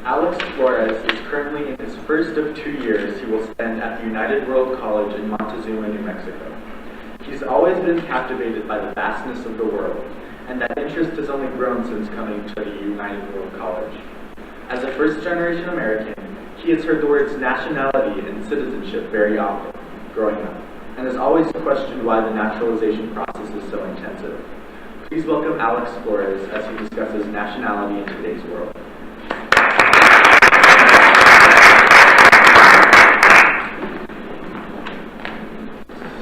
Alex Flores is currently in his first of 2 years he will spend at the United World College in Montezuma, New Mexico. He's always been captivated by the vastness of the world, and that interest has only grown since coming to the United World College. As a first-generation American, he has heard the words nationality and citizenship very often, growing up, and has always questioned why the naturalization process is so intensive. Please welcome Alex Flores as he discusses nationality in today's world.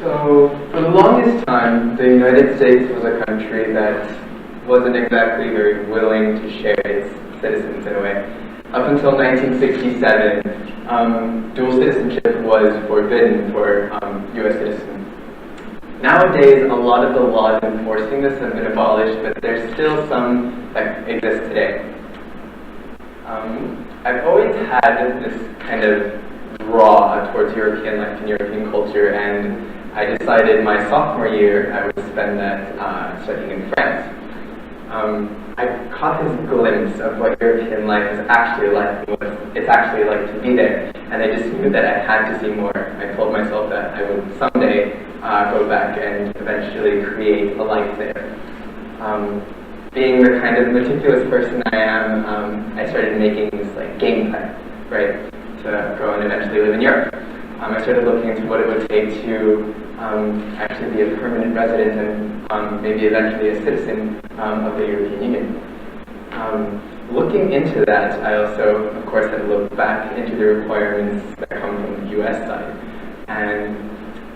So, for the longest time, the United States was a country that wasn't exactly very willing to share its citizens in a way. Up until 1967, dual citizenship was forbidden for U.S. citizens. Nowadays, a lot of the laws enforcing this have been abolished, but there's still some that exist today. I've always had this kind of draw towards European life and European culture, and I decided my sophomore year I would spend that studying in France. I caught this glimpse of what European life is actually like, and what it's actually like to be there, and I just knew that I had to see more. I told myself that I would someday go back and eventually create a life there. Being the kind of meticulous person I am, I started making this game plan, right, to go and eventually live in Europe. I started looking into what it would take to actually be a permanent resident and maybe eventually a citizen of the European Union. Looking into that, I also, of course, had looked back into the requirements that come from the US side. And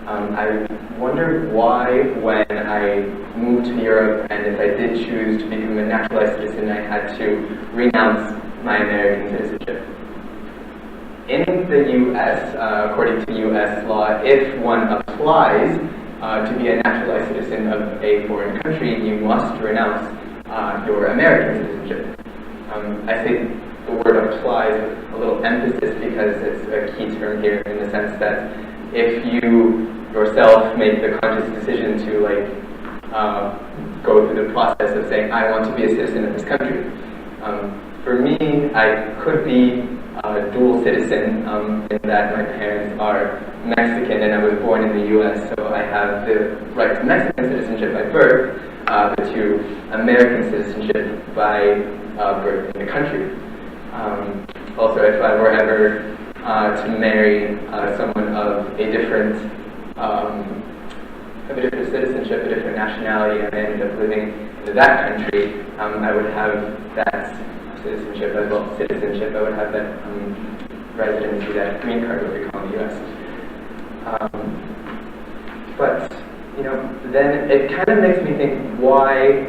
I wondered why, when I moved to Europe, and if I did choose to become a naturalized citizen, I had to renounce my American citizenship. In the U.S., according to U.S. law, if one applies to be a naturalized citizen of a foreign country, you must renounce your American citizenship. I say the word applies with a little emphasis because it's a key term here in the sense that if you yourself make the conscious decision to go through the process of saying, I want to be a citizen of this country. For me, I could be a dual citizen in that my parents are Mexican and I was born in the U.S., so I have the right to Mexican citizenship by birth, but to American citizenship by birth in the country. Also, if I were ever to marry someone of a different citizenship, a different nationality, and I ended up living in that country, I would have that citizenship as well. Citizenship, I would have that residency, that green card, what we call in the U.S. But then it kind of makes me think why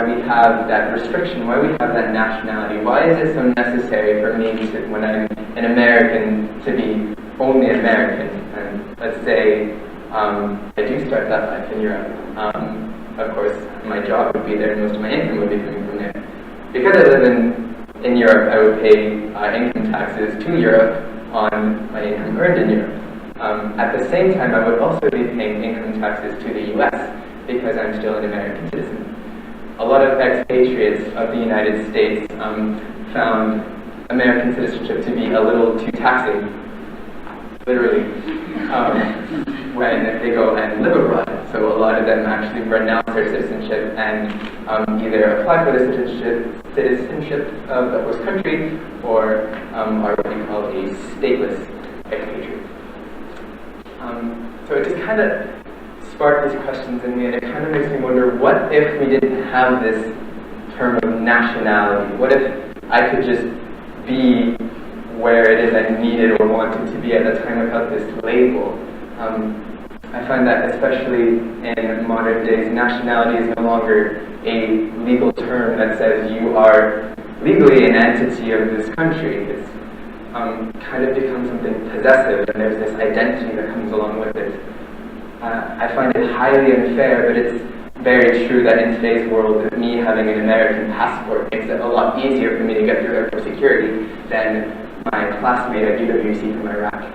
we have that restriction, why we have that nationality. Why is it so necessary for me to, when I'm an American, to be only American? And let's say I do start that life in Europe. Of course, my job would be there, and most of my income would be coming from there. Because I live in Europe, I would pay income taxes to Europe on my income earned in Europe. At the same time, I would also be paying income taxes to the U.S. because I'm still an American citizen. A lot of expatriates of the United States found American citizenship to be a little too taxing, literally, when they go and live abroad. So a lot of them actually renounce their citizenship and either apply for the citizenship of the host country or are what we call a stateless expatriate. So it just kind of sparked these questions in me, and it kind of makes me wonder, what if we didn't have this term of nationality? What if I could just be where it is I needed or wanted to be at the time without this label? I find that especially in modern days, nationality is no longer a legal term that says you are legally an entity of this country. It's kind of become something possessive, and there's this identity that comes along with it. I find it highly unfair, but it's very true that in today's world, me having an American passport makes it a lot easier for me to get through airport security than my classmate at UWC from Iraq.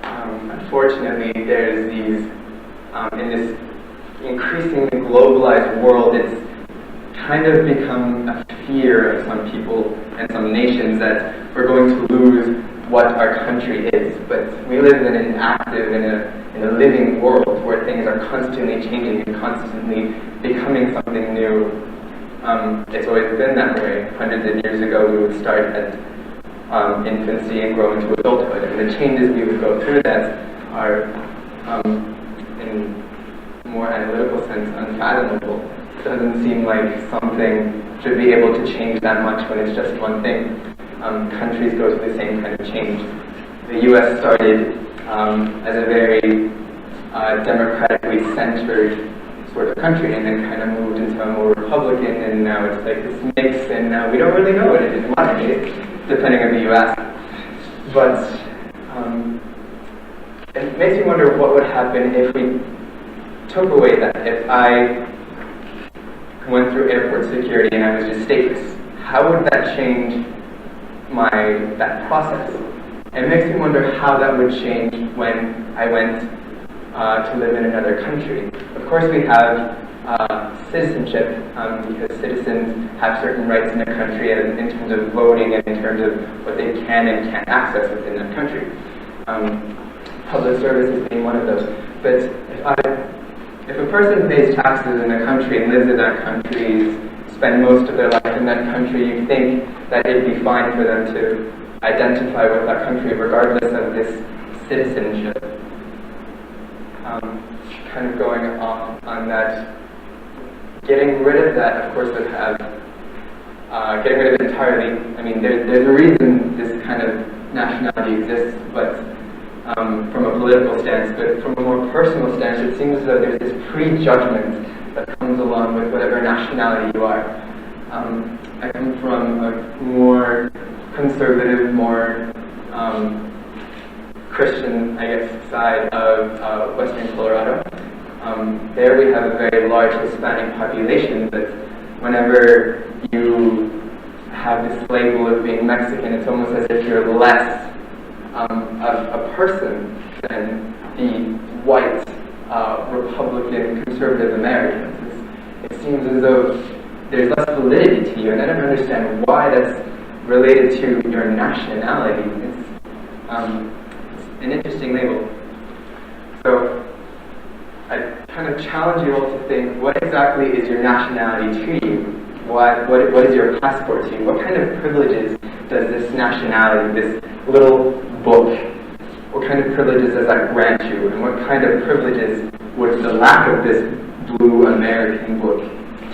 Unfortunately, there's these, in this increasingly globalized world, it's kind of become a fear of some people and some nations that we're going to lose what our country is. But we live in an active, in a living world where things are constantly changing and constantly becoming something new. It's always been that way. Hundreds of years ago, we would start at infancy and grow into adulthood, and the changes we would go through that are, in more analytical sense, unfathomable. It doesn't seem like something should be able to change that much when it's just one thing. Countries go through the same kind of change. The U.S. started as a very democratically centered sort of country, and then kind of moved into a more Republican, and now it's like this mix, and now we don't really know what it is in my case, depending on who you ask. But it makes me wonder what would happen if we took away that. If I went through airport security and I was just stateless, how would that change that process? It makes me wonder how that would change when I went to live in another country. Of course, we have citizenship, because citizens have certain rights in their country in terms of voting and in terms of what they can and can't access within that country. Public services being one of those. But if a person pays taxes in a country and lives in that country, spend most of their life in that country, you think that it'd be fine for them to identify with that country regardless of this citizenship. Kind of going off on that, getting rid of that, of course, would have, getting rid of it entirely. I mean, there's a reason this kind of nationality exists, but from a political stance, but from a more personal stance, it seems as though there's this prejudgment that comes along with whatever nationality you are. I come from a more conservative, more Christian, I guess, side of Western Colorado. There we have a very large Hispanic population, but whenever you have this label of being Mexican, it's almost as if you're less of a person than the white Republican conservative Americans. It seems as though there's less validity to you, and I don't understand why that's related to your nationality. It's an interesting label. So I kind of challenge you all to think, what exactly is your nationality to you? What is your passport to you? What kind of privileges does this nationality, this little book, what kind of privileges does that grant you? And what kind of privileges would the lack of this blue American book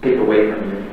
take away from you?